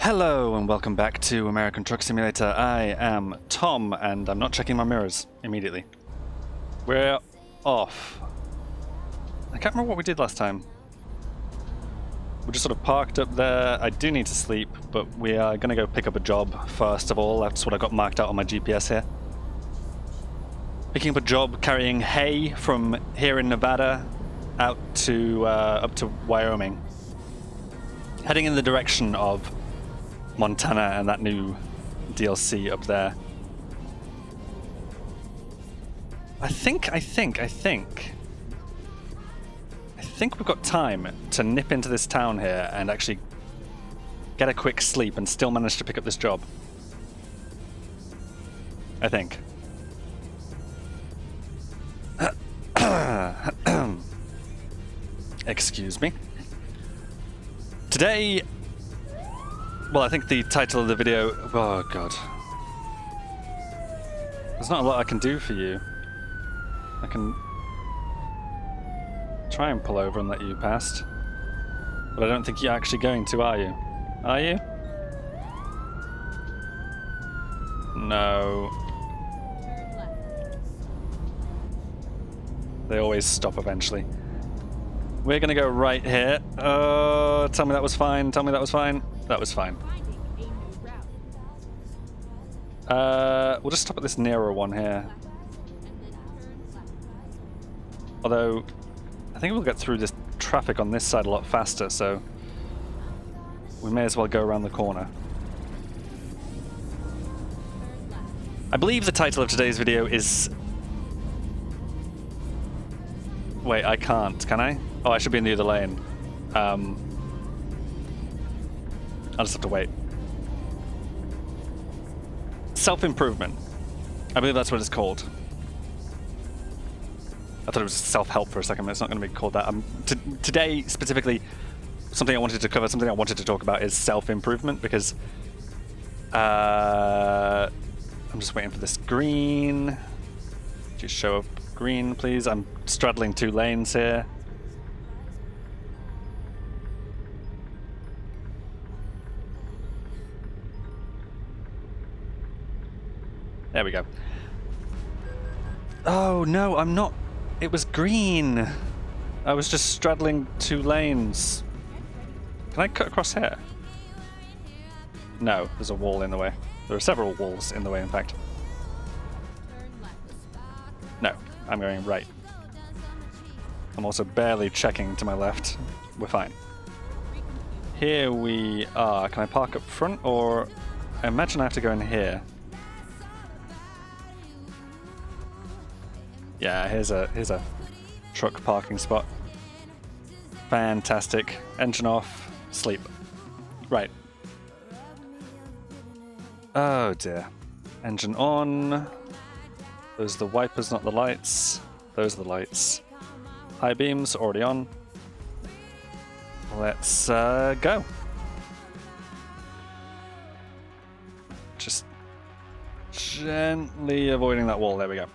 Hello and welcome back to American Truck Simulator. I am Tom and I'm not checking my mirrors immediately. We're off. I can't remember what we did last time. We just sort of parked up there. I do need to sleep, but we are going to go pick up a job first of all. That's what I got marked out on my GPS here. Picking up a job carrying hay from here in Nevada out to up to Wyoming. Heading in the direction of Montana and that new DLC up there. I think we've got time to nip into this town here and actually get a quick sleep and still manage to pick up this job. I think. Excuse me. Today, well, I think the title of the video... Oh, God. There's not a lot I can do for you. I can try and pull over and let you past. But I don't think you're actually going to, are you? Are you? No. They always stop eventually. We're gonna go right here. Tell me that was fine. Tell me that was fine. That was fine. We'll just stop at this nearer one here. Although, I think we'll get through this traffic on this side a lot faster, so we may as well go around the corner. I believe the title of today's video is... Wait, I can't, can I? Oh, I should be in the other lane. I'll just have to wait. Self-improvement. I believe that's what it's called. I thought it was self-help for a second, but it's not going to be called that. Today, specifically, something I wanted to cover, something I wanted to talk about is self-improvement, because I'm just waiting for this green. Just show up green, please. I'm straddling two lanes here. There we go. Oh no, I'm not. It was green. I was just straddling two lanes. Can I cut across here? No, there's a wall in the way. There are several walls in the way, in fact. No, I'm going right. I'm also barely checking to my left. We're fine. Here we are. Can I park up front, or I imagine I have to go in here. Yeah, here's a truck parking spot. Fantastic. Engine off. Sleep. Right. Oh dear. Engine on. Those are the wipers, not the lights. Those are the lights. High beams already on. Let's go. Just gently avoiding that wall. There we go.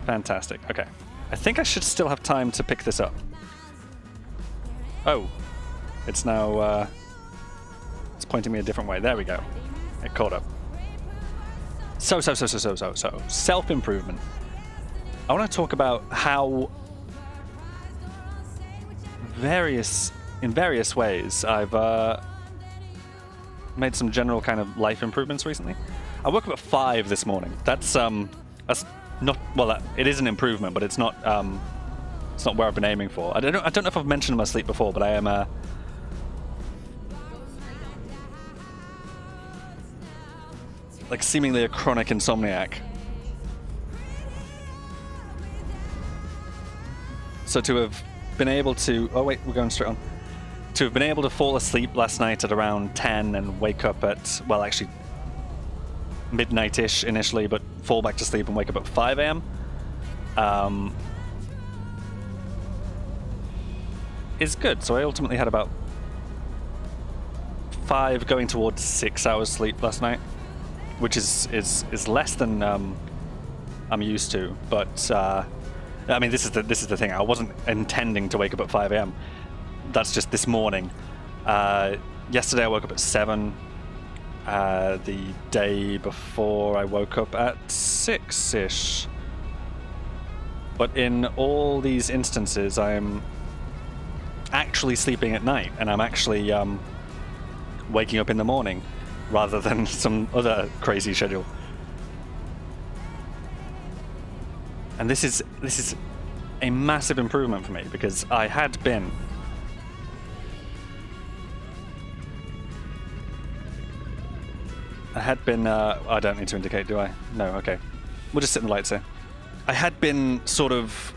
Fantastic. Okay. I think I should still have time to pick this up. Oh. It's now, it's pointing me a different way. There we go. It caught up. So. Self-improvement. I want to talk about how in various ways I've made some general kind of life improvements recently. I woke up at 5 this morning. That's not, well, it is an improvement, but it's not where I've been aiming for. I don't know if I've mentioned my sleep before, but I am like seemingly a chronic insomniac. So to have been able to, oh wait, we're going straight on. To have been able to fall asleep last night at around 10 and wake up at, well, actually midnight-ish initially, but fall back to sleep and wake up at 5 a.m. Is good. So I ultimately had about 5 going towards 6 hours sleep last night, which is less than I'm used to. But I mean, this is the thing. I wasn't intending to wake up at 5 a.m. That's just this morning. Yesterday I woke up at 7. The day before I woke up at 6-ish. But in all these instances, I'm actually sleeping at night, and I'm actually waking up in the morning, rather than some other crazy schedule. And this is a massive improvement for me, because I had been I don't need to indicate, do I? No, okay. We'll just sit in the lights here. I had been sort of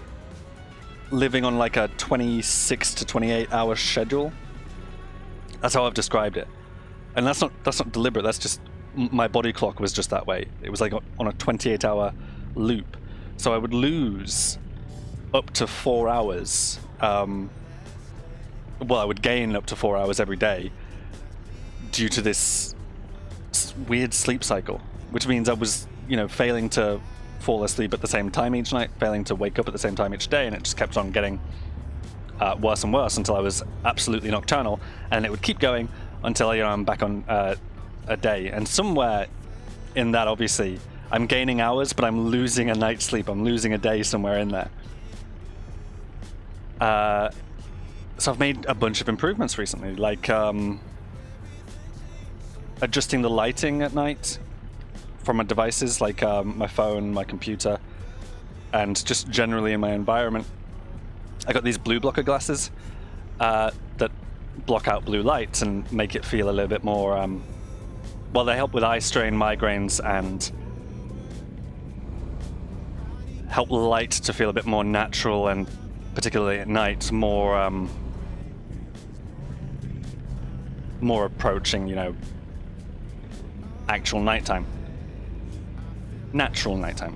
living on like a 26 to 28 hour schedule. That's how I've described it. And that's not deliberate, that's just my body clock was just that way. It was like on a 28 hour loop. So I would lose up to 4 hours. Well, I would gain up to 4 hours every day due to this weird sleep cycle, which means I was, failing to fall asleep at the same time each night, failing to wake up at the same time each day, and it just kept on getting worse and worse until I was absolutely nocturnal, and it would keep going until I'm back on a day. And somewhere in that, obviously, I'm gaining hours, but I'm losing a night's sleep. I'm losing a day somewhere in there. So I've made a bunch of improvements recently, like adjusting the lighting at night from my devices, like my phone, my computer, and just generally in my environment. I got these blue blocker glasses that block out blue light and make it feel a little bit more, well, they help with eye strain, migraines, and help light to feel a bit more natural, and particularly at night, more approaching, actual nighttime. Natural nighttime.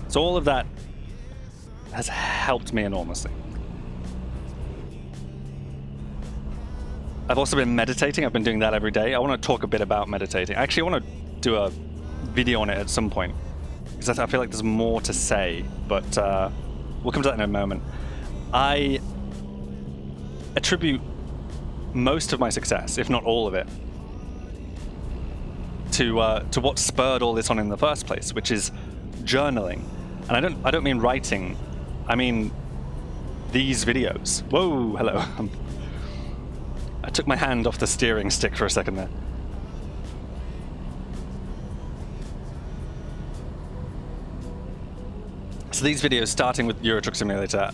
So all of that has helped me enormously. I've also been meditating. I've been doing that every day. I want to talk a bit about meditating. Actually, I want to do a video on it at some point, because I feel like there's more to say, but we'll come to that in a moment. I attribute most of my success, if not all of it, to what spurred all this on in the first place, which is journaling. And I don't mean writing. I mean these videos. Whoa, hello. I took my hand off the steering stick for a second there. So these videos, starting with Euro Truck Simulator,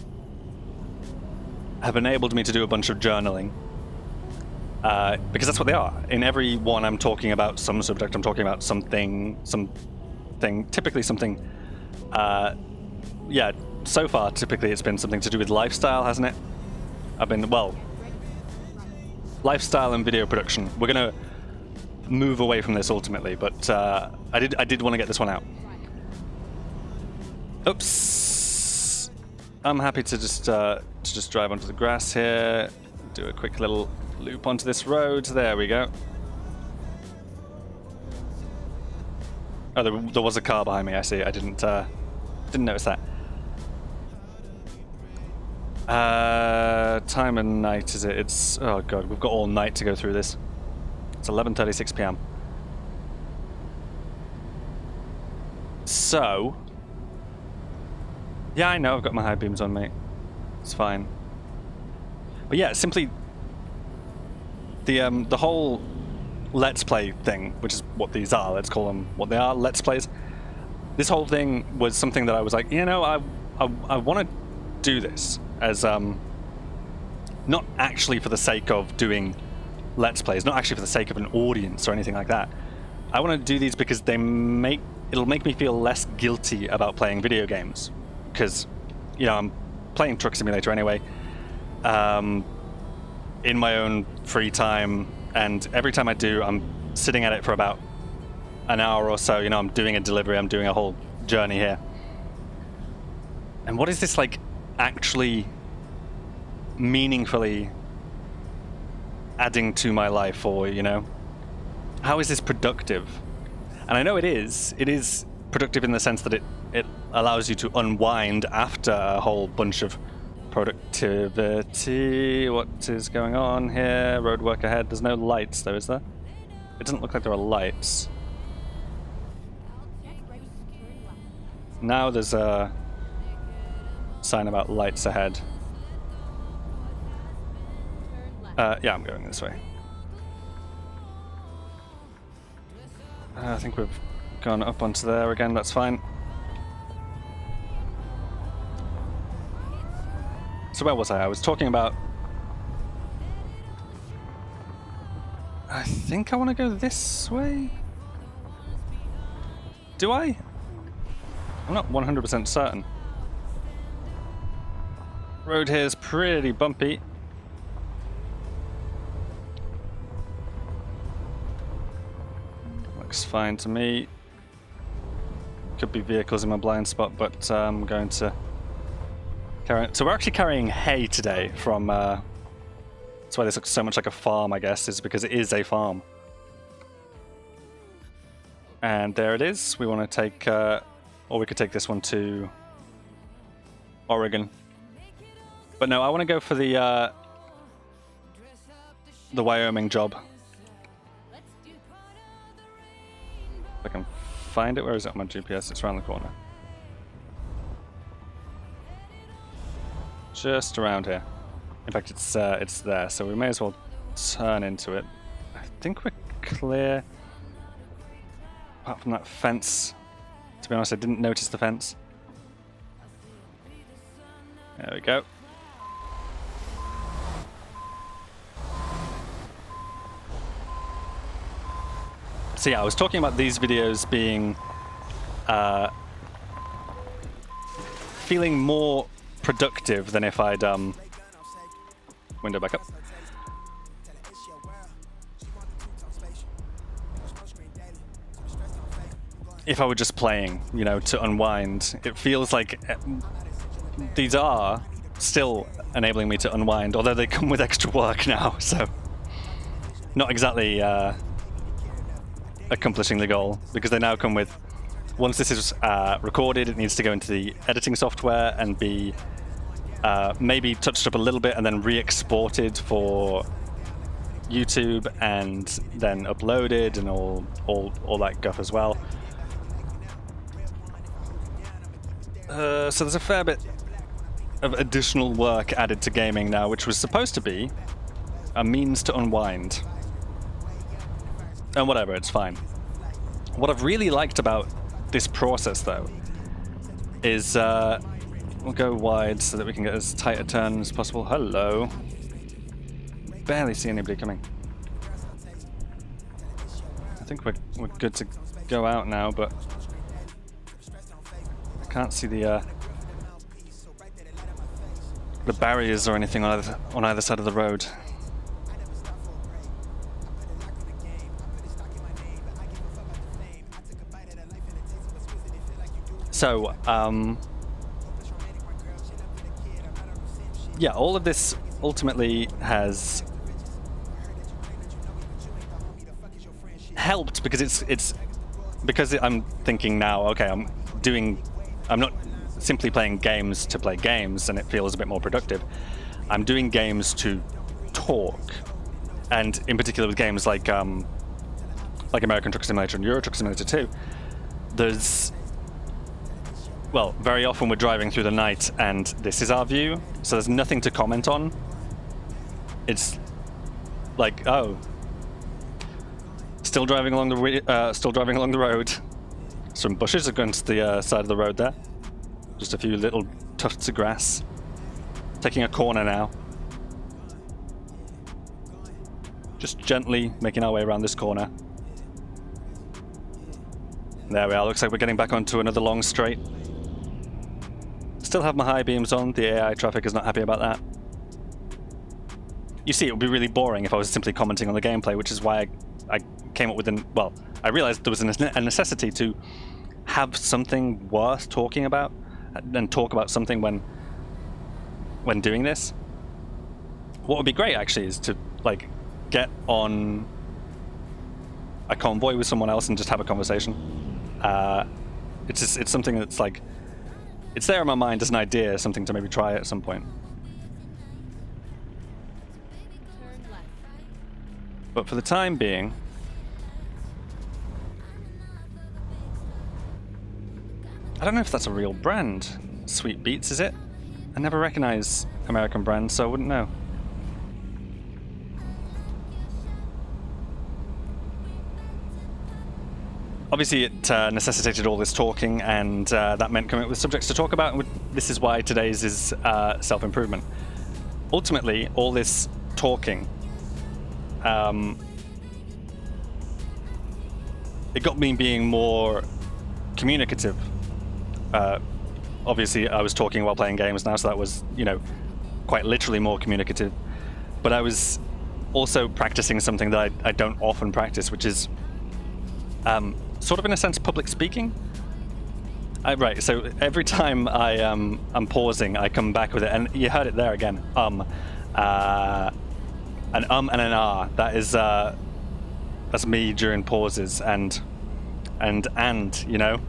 have enabled me to do a bunch of journaling. Because that's what they are. In every one, I'm talking about some subject. I'm talking about something, typically something. Yeah, so far, typically it's been something to do with lifestyle, hasn't it? Lifestyle and video production. We're gonna move away from this ultimately, but I did want to get this one out. Oops. I'm happy to just drive onto the grass here, do a quick little loop onto this road. There we go. Oh, there was a car behind me. I see. I didn't notice that. Time of night is it? It's, oh god, we've got all night to go through this. It's 11:36 p.m. So, yeah, I know I've got my high beams on, mate. It's fine. But yeah, simply the whole Let's Play thing, which is what these are, let's call them what they are, Let's Plays. This whole thing was something that I was like, I want to do this as, not actually for the sake of doing Let's Plays, not actually for the sake of an audience or anything like that. I want to do these because it'll make me feel less guilty about playing video games. Because, I'm playing Truck Simulator anyway, in my own free time, and every time I do, I'm sitting at it for about an hour or so. I'm doing a delivery, I'm doing a whole journey here. And what is this, like, actually meaningfully adding to my life, or, how is this productive? And I know it is productive in the sense that it allows you to unwind after a whole bunch of productivity. What is going on here? Roadwork ahead. There's no lights though, is there? It doesn't look like there are lights. Now there's a sign about lights ahead. Yeah, I'm going this way. I think we've gone up onto there again, that's fine. So where was I? I was talking about... I think I want to go this way? Do I? I'm not 100% certain. Road here is pretty bumpy. Looks fine to me. Could be vehicles in my blind spot, but I'm going to carry on. So we're actually carrying hay today from... that's why this looks so much like a farm, I guess, is because it is a farm. And there it is. We want to take... or we could take this one to Oregon. But no, I want to go for the Wyoming job. If I can find it. Where is it on my GPS? It's around the corner. Just around here. In fact, it's there, so we may as well turn into it. I think we're clear. Apart from that fence. To be honest, I didn't notice the fence. There we go. So yeah, I was talking about these videos being feeling more productive than if I'd window back up. If I were just playing, you know, to unwind. It feels like these are still enabling me to unwind, although they come with extra work now, so not exactly accomplishing the goal, because they now come with, once this is recorded, it needs to go into the editing software and be maybe touched up a little bit and then re-exported for YouTube and then uploaded and all that guff as well. So there's a fair bit of additional work added to gaming now, which was supposed to be a means to unwind. And whatever, it's fine. What I've really liked about this process, though, is we'll go wide so that we can get as tight a turn as possible. Hello. Barely see anybody coming. I think we're good to go out now, but I can't see the barriers or anything on either side of the road. So, yeah, all of this ultimately has helped because because I'm thinking now, okay, I'm not simply playing games to play games and it feels a bit more productive. I'm doing games to talk, and in particular with games like American Truck Simulator and Euro Truck Simulator 2, well, very often we're driving through the night and this is our view, so there's nothing to comment on. It's like, oh, still driving along the road. Some bushes against the side of the road there. Just a few little tufts of grass. Taking a corner now. Just gently making our way around this corner. There we are. Looks like we're getting back onto another long straight. Still have my high beams on. The AI traffic is not happy about that. You see, it would be really boring if I was simply commenting on the gameplay, which is why I came up with I realized there was a necessity to have something worth talking about and talk about something when doing this. What would be great actually is to like get on a convoy with someone else and just have a conversation. It's something that's like, it's there in my mind as an idea, something to maybe try at some point. But for the time being, I don't know if that's a real brand. Sweet Beats, is it? I never recognize American brands, so I wouldn't know. Obviously, it necessitated all this talking, and that meant coming up with subjects to talk about. And this is why today's is self-improvement. Ultimately, all this talking, it got me being more communicative. Obviously, I was talking while playing games now, so that was, you know, quite literally more communicative. But I was also practicing something that I don't often practice, which is sort of, in a sense, public speaking. Right, so every time I'm pausing, I come back with it, and you heard it there again. An and an ah. That is that's me during pauses, and you know.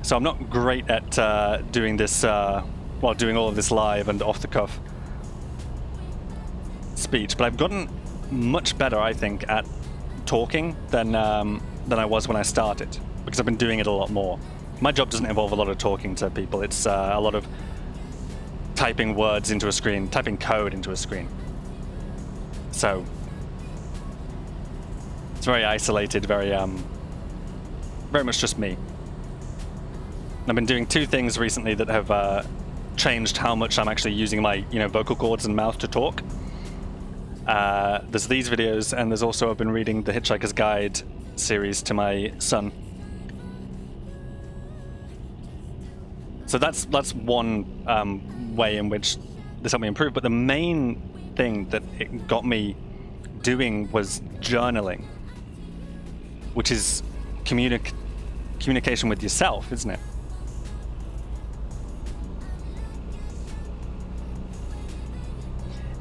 So I'm not great at doing this, well, doing all of this live and off the cuff speech, but I've gotten much better, I think, at talking than I was when I started, because I've been doing it a lot more. My job doesn't involve a lot of talking to people. It's a lot of typing words into a screen, typing code into a screen. So it's very isolated, very much just me. I've been doing two things recently that have changed how much I'm actually using my, you know, vocal cords and mouth to talk. There's these videos, and there's also, I've been reading the Hitchhiker's Guide series to my son. So that's one way in which this helped me improve. But the main thing that it got me doing was journaling, which is communication with yourself, isn't it?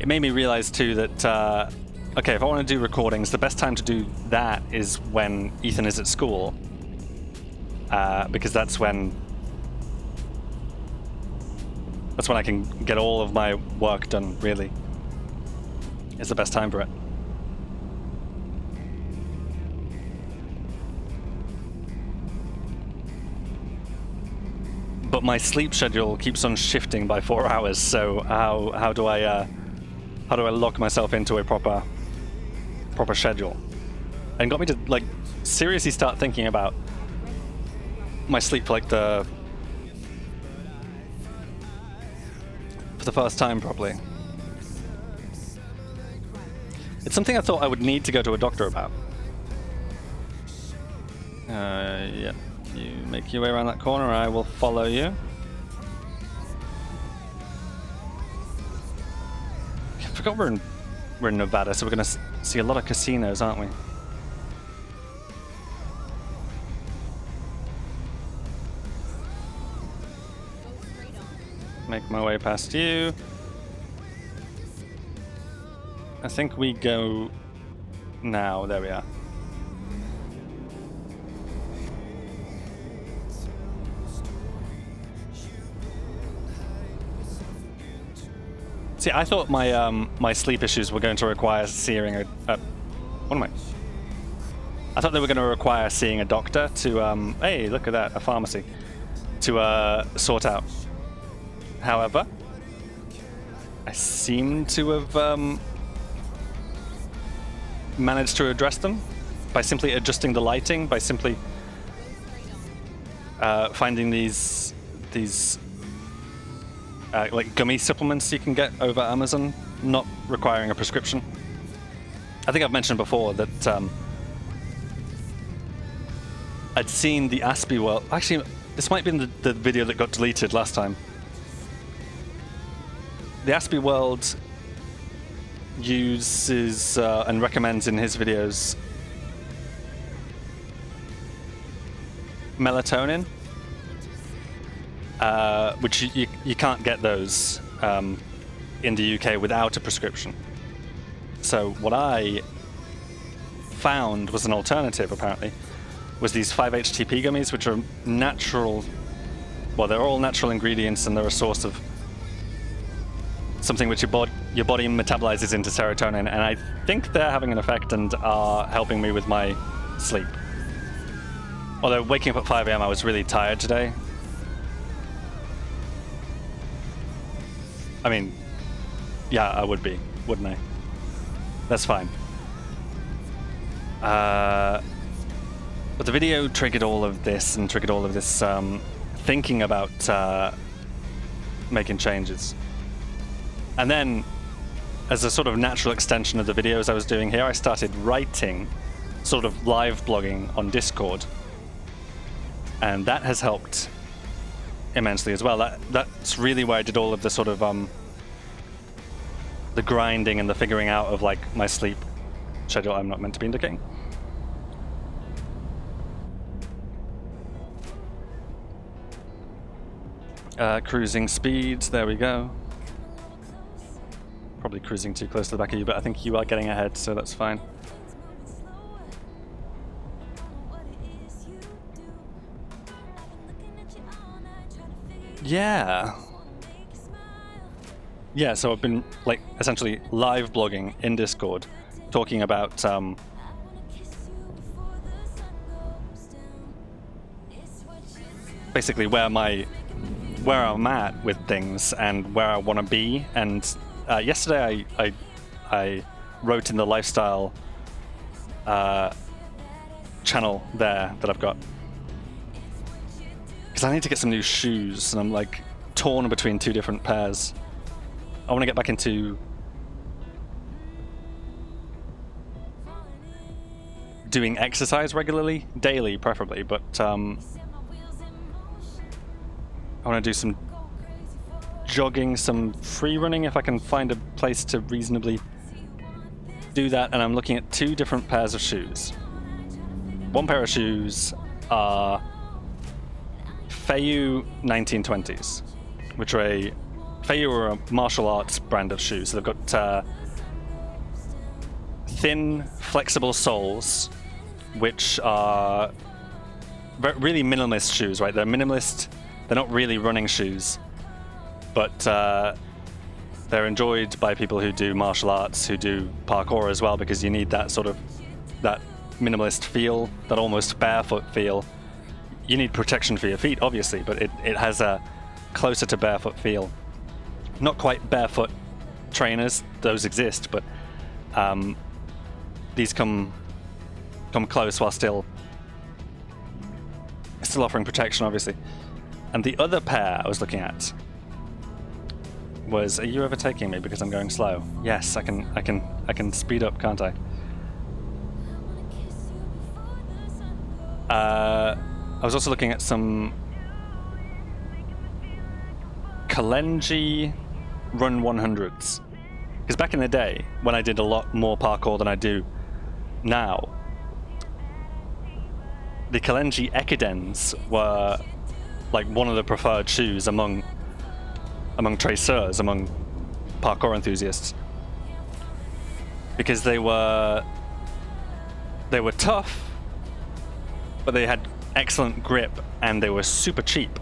It made me realize too that, okay, if I want to do recordings, the best time to do that is when Ethan is at school, because that's when I can get all of my work done, really. It's the best time for it. But my sleep schedule keeps on shifting by 4 hours, so how do I lock myself into a proper schedule? And got me to, like, seriously start thinking about my sleep for, like, for the first time properly. It's something I thought I would need to go to a doctor about. Yeah, you make your way around that corner, I will follow you. I forgot we're in Nevada, so we're going to see a lot of casinos, aren't we? Make my way past you. I think we go now. There we are. See, I thought my sleep issues were going to require seeing what am I? I thought they were going to require seeing a doctor to hey, look at that, a pharmacy, to sort out. However, I seem to have managed to address them by simply adjusting the lighting, by simply finding these like gummy supplements you can get over Amazon, not requiring a prescription. I think I've mentioned before that I'd seen the Aspie World. Actually, this might have been the video that got deleted last time. The Aspie World uses and recommends in his videos melatonin, which you can't get those in the UK without a prescription. So what I found was an alternative, apparently, was these 5-HTP gummies, which are natural. Well, they're all natural ingredients, and they're a source of something which your body metabolizes into serotonin, and I think they're having an effect and are helping me with my sleep. Although waking up at 5 AM, I was really tired today. I mean, yeah, I would be, wouldn't I? That's fine. But the video triggered all of this and triggered all of this thinking about making changes. And then, as a sort of natural extension of the videos I was doing here, I started writing, sort of live blogging on Discord. And that has helped immensely as well. That's really where I did all of the sort of the grinding and the figuring out of like my sleep schedule. I'm not meant to be indicating. Cruising speeds, there we go. Probably cruising too close to the back of you, but I think you are getting ahead, so that's fine. Yeah. Yeah, so I've been like essentially live blogging in Discord, talking about basically where I'm at with things and where I want to be. And yesterday I wrote in the lifestyle channel there that I've got, because I need to get some new shoes and I'm like torn between two different pairs. I want to get back into doing exercise regularly, daily preferably, but I want to do some jogging, some free running if I can find a place to reasonably do that. And I'm looking at two different pairs of shoes. One pair of shoes are Feiyu 1920s, which are Feiyu are a martial arts brand of shoes. So they've got thin, flexible soles, which are really minimalist shoes, right? They're minimalist. They're not really running shoes, but they're enjoyed by people who do martial arts, who do parkour as well, because you need that sort of that minimalist feel, that almost barefoot feel. You need protection for your feet, obviously, but it has a closer to barefoot feel. Not quite barefoot trainers, those exist, but these come close while still offering protection, obviously. And the other pair I was looking at was, are you overtaking me because I'm going slow? Yes, I can speed up, can't I? I was also looking at some Kalenji Run 100s, because back in the day when I did a lot more parkour than I do now, the Kalenji Ekidens were like one of the preferred shoes among traceurs, among parkour enthusiasts, because they were tough, but they had excellent grip and they were super cheap.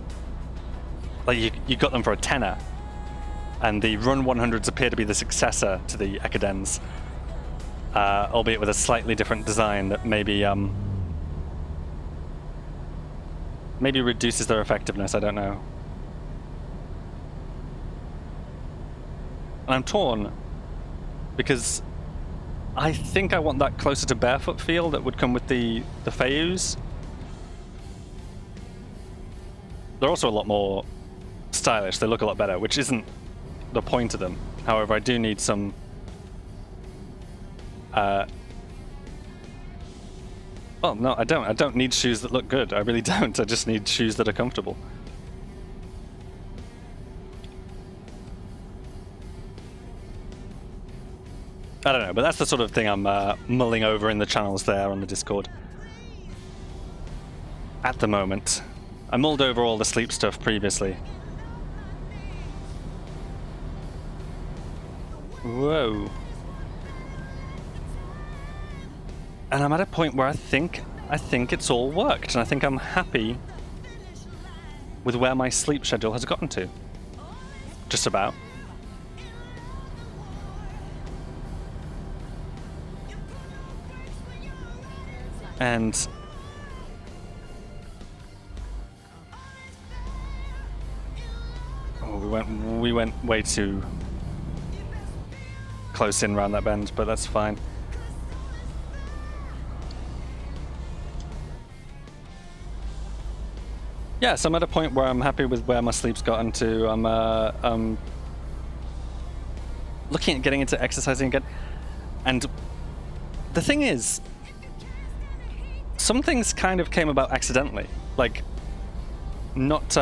Like you got them for a tenner, and the Run 100s appear to be the successor to the Ekidens, albeit with a slightly different design that maybe reduces their effectiveness. I don't know. And I'm torn, because I think I want that closer to barefoot feel that would come with the Feiyus. They're also a lot more stylish. They look a lot better, which isn't the point of them. However, I do need some well, no, I don't need shoes that look good. I really don't. I just need shoes that are comfortable. I don't know, but that's the sort of thing I'm mulling over in the channels there on the Discord at the moment. I mulled over all the sleep stuff previously. Whoa. And I'm at a point where I think it's all worked, and I think I'm happy with where my sleep schedule has gotten to. Just about. And oh, we went way too close in around that bend, but that's fine. Yeah, so I'm at a point where I'm happy with where my sleep's gotten to. I'm looking at getting into exercising again. And the thing is, some things kind of came about accidentally. Like, not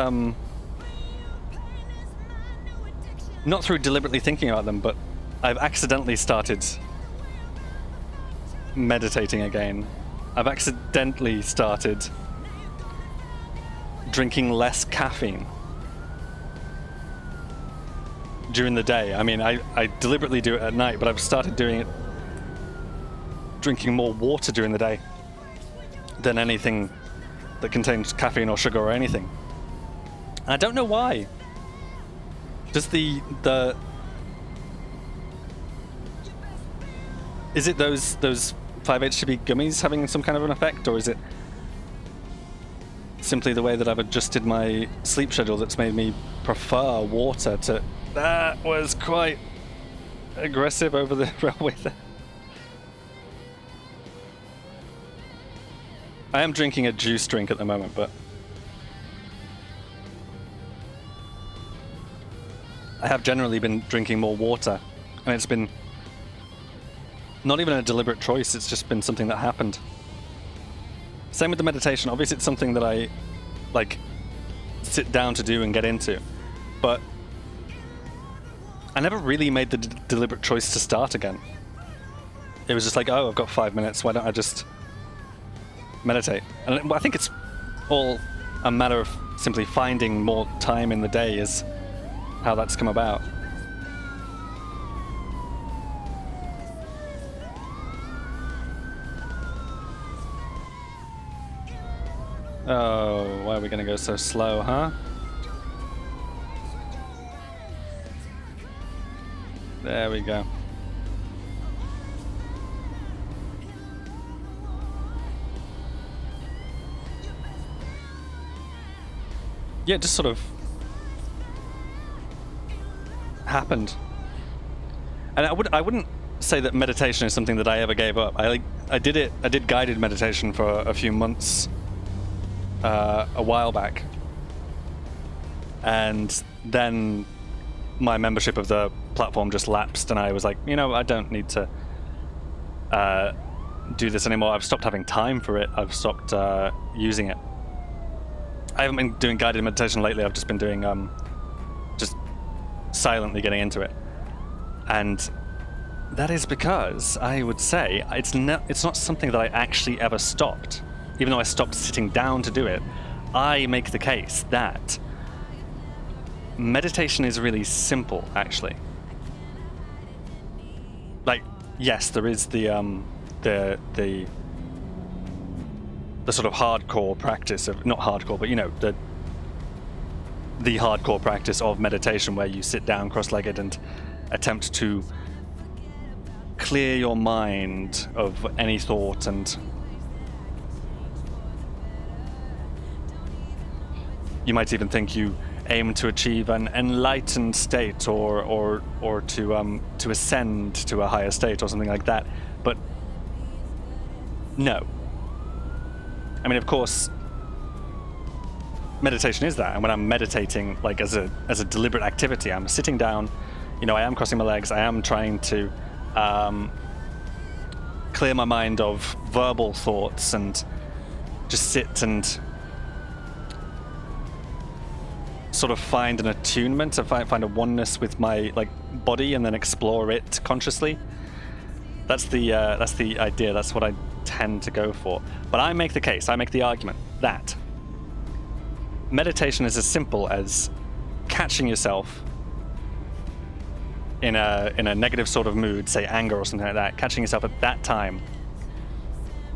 through deliberately thinking about them, but I've accidentally started meditating again. I've accidentally started drinking less caffeine during the day. I mean, I deliberately do it at night, but I've started doing it, drinking more water during the day than anything that contains caffeine or sugar or anything. And I don't know why. Does the is it those 5-HTP gummies having some kind of an effect, or is it simply the way that I've adjusted my sleep schedule that's made me prefer water to... That was quite aggressive over the railway there. I am drinking a juice drink at the moment, but I have generally been drinking more water, and it's been not even a deliberate choice, it's just been something that happened. Same with the meditation. Obviously, it's something that I like sit down to do and get into, but I never really made the deliberate choice to start again. It was just like, oh, I've got 5 minutes, why don't I just meditate? And I think it's all a matter of simply finding more time in the day is how that's come about. Oh, why are we gonna go so slow, huh? There we go. Yeah, it just sort of happened. And I wouldn't say that meditation is something that I ever gave up. I did guided meditation for a few months a while back, and then my membership of the platform just lapsed, and I was like, you know, I don't need to do this anymore. I've stopped having time for it. I've stopped using it. I haven't been doing guided meditation lately. I've just been doing just silently getting into it, and that is because I would say it's not something that I actually ever stopped. Even though I stopped sitting down to do it, I make the case that meditation is really simple, actually. Like, yes, there is the sort of hardcore practice of, not hardcore, but you know, the hardcore practice of meditation where you sit down cross-legged and attempt to clear your mind of any thought, and you might even think you aim to achieve an enlightened state, or to ascend to a higher state or something like that. But no. I mean, of course, meditation is that, and when I'm meditating, like as a deliberate activity, I'm sitting down, you know, I am crossing my legs, I am trying to clear my mind of verbal thoughts and just sit and sort of find an attunement, to find a oneness with my body, and then explore it consciously. That's the idea. That's what I tend to go for. But I make the case, I make the argument that meditation is as simple as catching yourself in a negative sort of mood, say anger or something like that, catching yourself at that time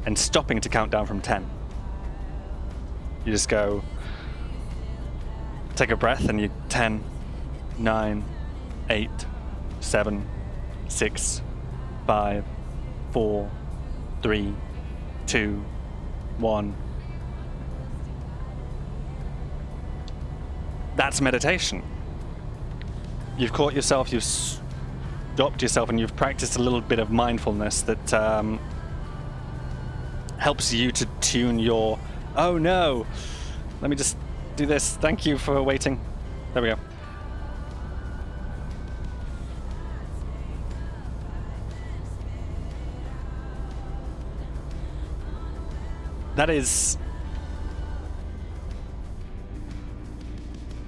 and stopping to count down from 10. You just go, take a breath, and you 10, 9, 8, 7, 6, 5, 4, 3, 2, 1. That's meditation. You've caught yourself, you've stopped yourself, and you've practiced a little bit of mindfulness that helps you to tune your... Oh no! Let me just do this. Thank you for waiting. There we go. That is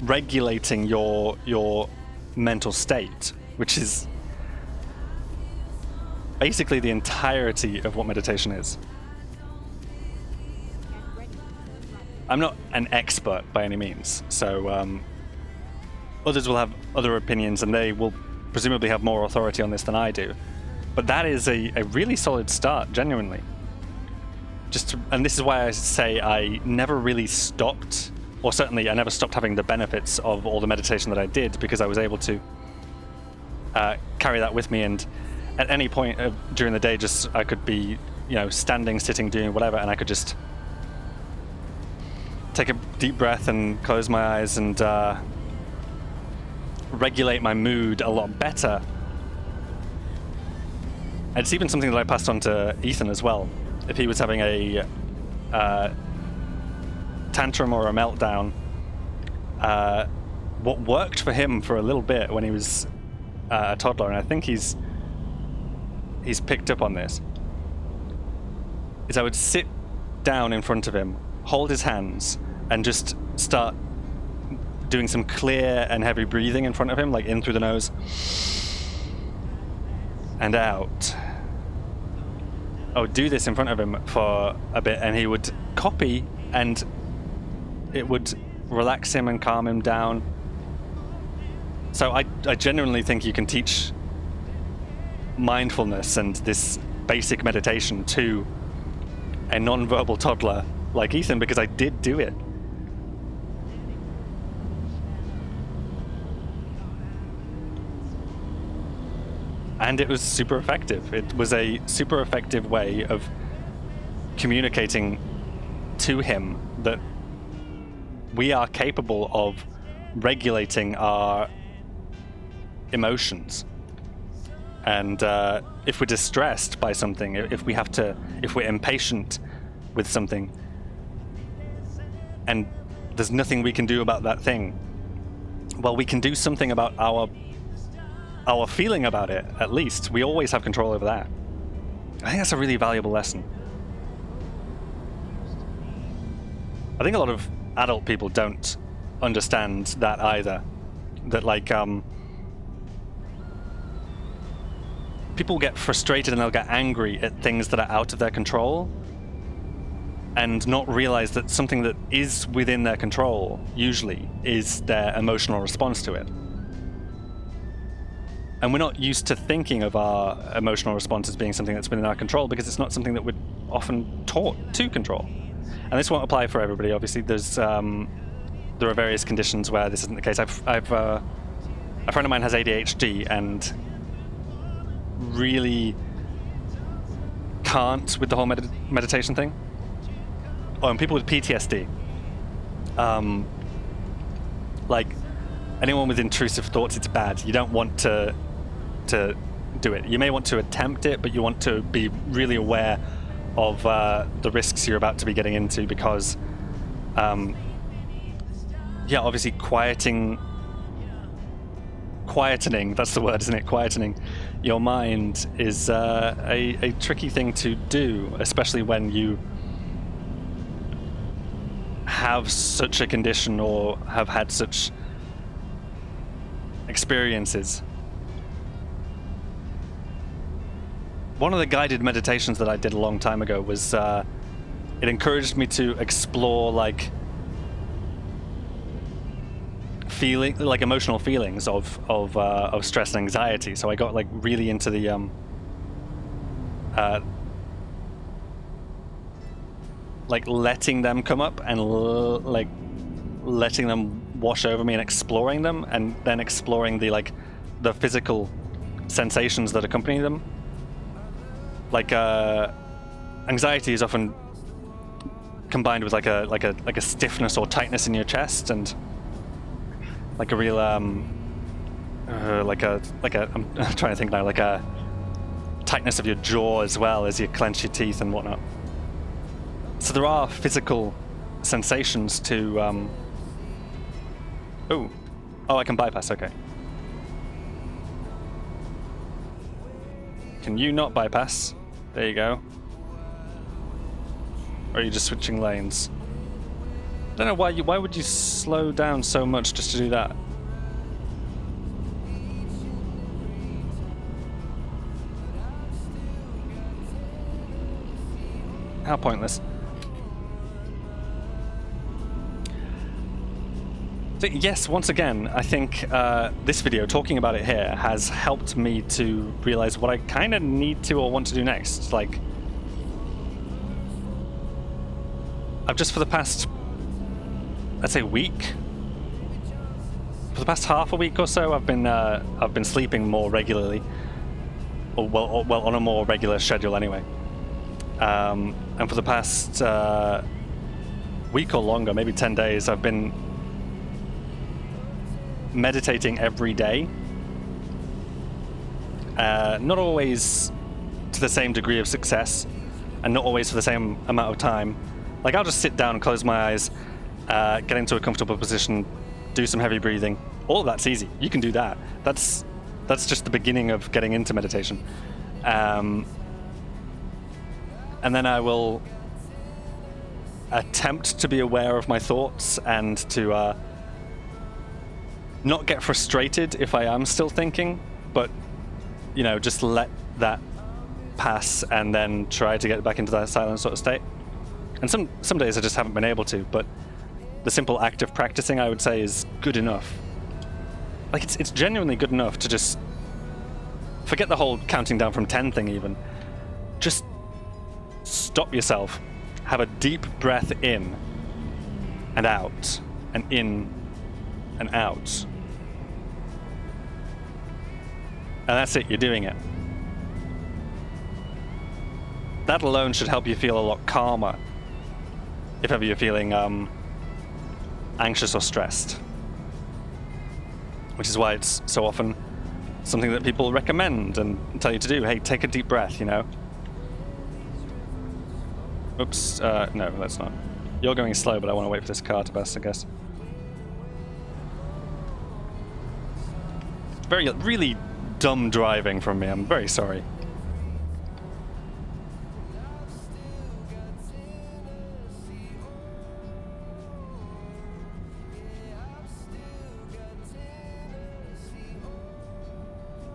regulating your mental state, which is basically the entirety of what meditation is. I'm not an expert by any means, so others will have other opinions and they will presumably have more authority on this than I do. But that is a really solid start, genuinely. And this is why I say I never really stopped, or certainly I never stopped having the benefits of all the meditation that I did, because I was able to carry that with me, and at any point during the day, I could be, standing, sitting, doing whatever, and I could just take a deep breath and close my eyes and regulate my mood a lot better. And it's even something that I passed on to Ethan as well. If he was having a tantrum or a meltdown, what worked for him for a little bit when he was a toddler, and I think he's picked up on this, is I would sit down in front of him, hold his hands, and just start doing some clear and heavy breathing in front of him, like in through the nose and out. I would do this in front of him for a bit, and he would copy, and it would relax him and calm him down. So I genuinely think you can teach mindfulness and this basic meditation to a non-verbal toddler like Ethan, because I did do it. And it was super effective. It was a super effective way of communicating to him that we are capable of regulating our emotions. And if we're distressed by something, if we're impatient with something, and there's nothing we can do about that thing, well, we can do something about our feeling about it. At least we always have control over that. I think that's a really valuable lesson. I think a lot of adult people don't understand that either. That people get frustrated and they'll get angry at things that are out of their control, and not realize that something that is within their control usually is their emotional response to it. And we're not used to thinking of our emotional response as being something that's within our control, because it's not something that we're often taught to control. And this won't apply for everybody, obviously. There are various conditions where this isn't the case. A friend of mine has ADHD and really can't with the whole meditation thing. Oh, and people with PTSD. Like anyone with intrusive thoughts, it's bad. You don't want to do it. You may want to attempt it, but you want to be really aware of the risks you're about to be getting into, because obviously quietening, that's the word, isn't it? Quietening your mind is a tricky thing to do, especially when you have such a condition or have had such experiences. One of the guided meditations that I did a long time ago was it encouraged me to explore emotional feelings of stress and anxiety. So I got really into the letting them come up and letting them wash over me and exploring them, and then exploring the physical sensations that accompany them. Anxiety is often combined with like a stiffness or tightness in your chest, and like a real like a I'm trying to think now, like a tightness of your jaw as well as you clench your teeth and whatnot. So there are physical sensations to oh, I can bypass. Okay. Can you not bypass? There you go. Or are you just switching lanes? I don't know why would you slow down so much just to do that? How pointless. So yes, once again, I think this video, talking about it here, has helped me to realize what I kind of need to or want to do next. Like, I've just for the past, let's say, week, for the past half a week or so, I've been sleeping more regularly, or well, on a more regular schedule anyway. And for the past week or longer, maybe 10 days, I've been meditating every day. Not always to the same degree of success, and not always for the same amount of time. Like, I'll just sit down and close my eyes, get into a comfortable position, do some heavy breathing. All of that's easy. You can do that. That's just the beginning of getting into meditation. And then I will attempt to be aware of my thoughts and to not get frustrated if I am still thinking, but, you know, just let that pass and then try to get back into that silent sort of state. And some days I just haven't been able to, but the simple act of practicing, I would say, is good enough. Like, it's genuinely good enough to just forget the whole counting down from 10 thing even. Just stop yourself, have a deep breath in and out, and in and out. And that's it, you're doing it. That alone should help you feel a lot calmer if ever you're feeling anxious or stressed. Which is why it's so often something that people recommend and tell you to do. Hey, take a deep breath, you know? Oops, no, let's not. You're going slow, but I want to wait for this car to pass, I guess. Really dumb driving from me, I'm very sorry.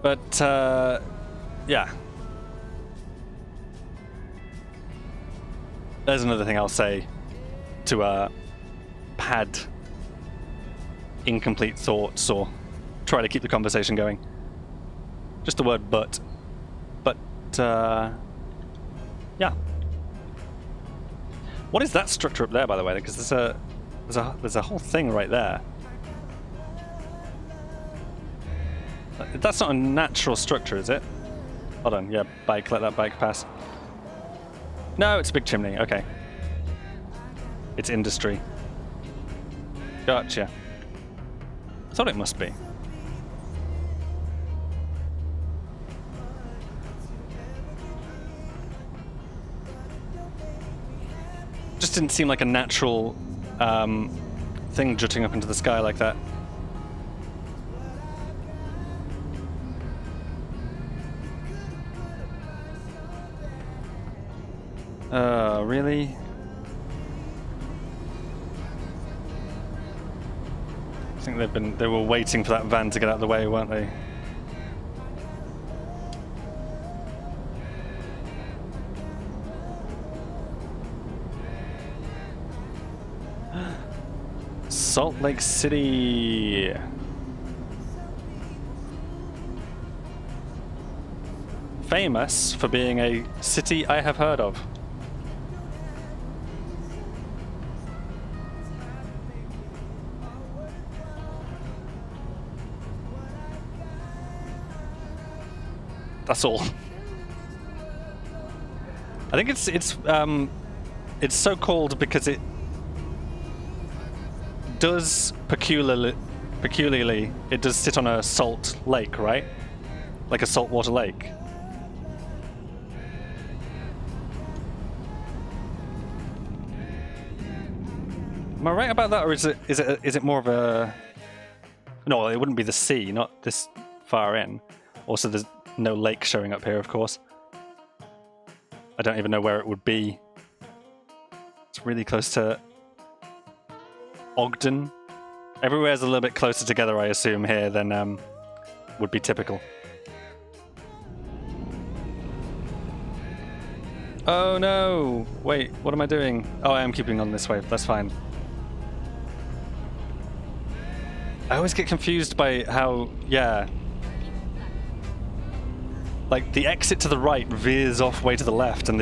But, yeah. There's another thing I'll say to pad incomplete thoughts or try to keep the conversation going. Just the word but. But, yeah. What is that structure up there, by the way? Because there's a whole thing right there. That's not a natural structure, is it? Hold on, yeah, bike, let that bike pass. No, it's a big chimney, okay. It's industry. Gotcha. I thought it must be. Just didn't seem like a natural thing jutting up into the sky like that. Really? I think they were waiting for that van to get out of the way, weren't they? Salt Lake City. Famous for being a city I have heard of. That's all. I think it's it's so called because it does peculiarly, it does sit on a salt lake, right? Like a saltwater lake. Am I right about that, or is it more of a... No, it wouldn't be the sea, not this far in. Also, there's no lake showing up here, of course. I don't even know where it would be. It's really close to Ogden. Everywhere's a little bit closer together, I assume, here than would be typical. Oh no! Wait, what am I doing? Oh, I am keeping on this wave, that's fine. I always get confused by how, yeah. Like, the exit to the right veers off way to the left, and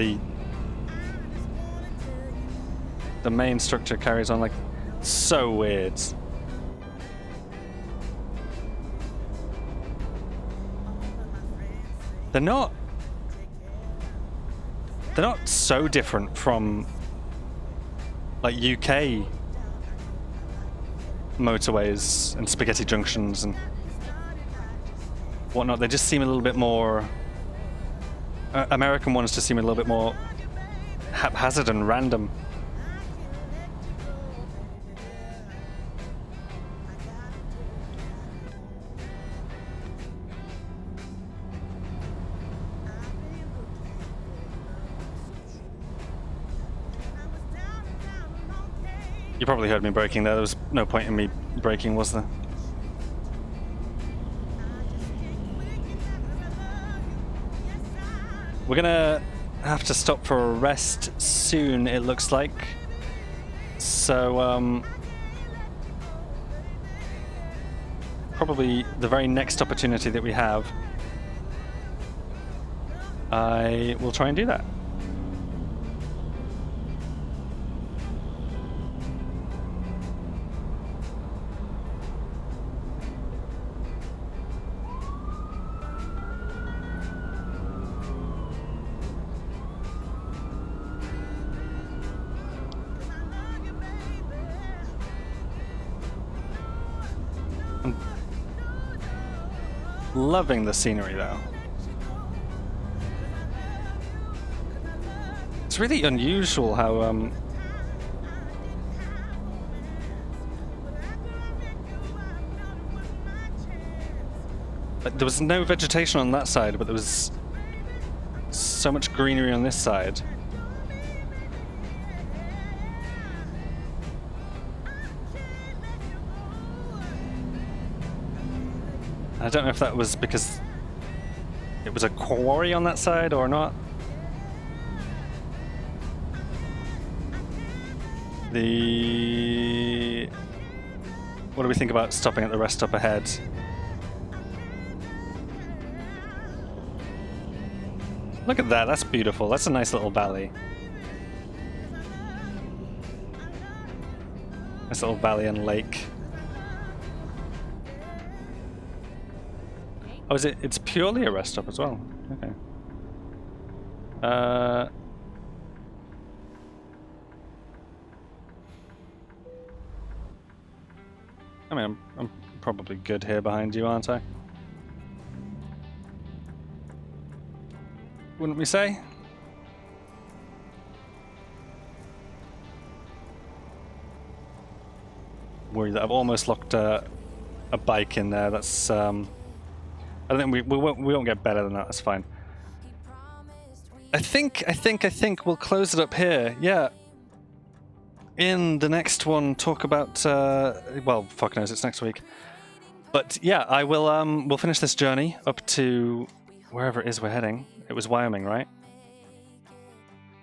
the main structure carries on, like, so weird. They're not so different from, like, UK motorways and spaghetti junctions and whatnot. They just seem a little bit more... American ones just seem a little bit more haphazard and random. You probably heard me braking there. There was no point in me braking, was there? We're gonna have to stop for a rest soon, it looks like. So, probably the very next opportunity that we have, I will try and do that. Loving the scenery though. It's really unusual how like, there was no vegetation on that side, but there was so much greenery on this side. I don't know if that was because it was a quarry on that side or not. What do we think about stopping at the rest stop ahead? Look at that, that's beautiful. That's a nice little valley. Nice little valley and lake. Oh, is it? It's purely a rest stop as well. Okay. I mean, I'm probably good here behind you, aren't I? Wouldn't we say? Worry that I've almost locked a bike in there. That's I think we won't get better than that. That's fine. I think we'll close it up here. Yeah. In the next one, talk about well, fuck knows, it's next week. But yeah, I will. We'll finish this journey up to wherever it is we're heading. It was Wyoming, right?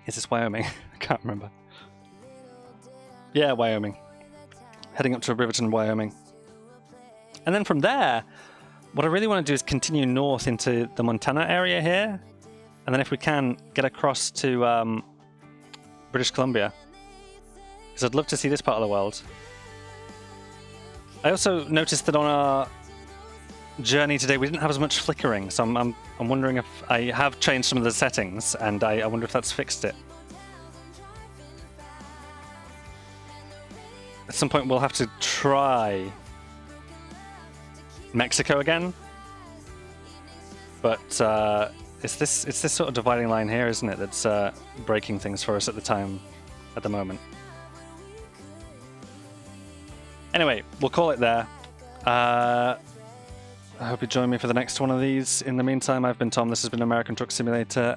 Is this Wyoming? I can't remember. Yeah, Wyoming. Heading up to Riverton, Wyoming. And then from there, what I really want to do is continue north into the Montana area here, and then if we can, get across to British Columbia, because I'd love to see this part of the world. I also noticed that on our journey today we didn't have as much flickering, so I'm wondering if I have changed some of the settings, and I wonder if that's fixed it. at some point we'll have to try Mexico again. But it's this sort of dividing line here, isn't it, that's breaking things for us at the moment. Anyway, we'll call it there. I hope you join me for the next one of these. In the meantime, I've been Tom, this has been American Truck Simulator,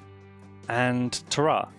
and ta-ra!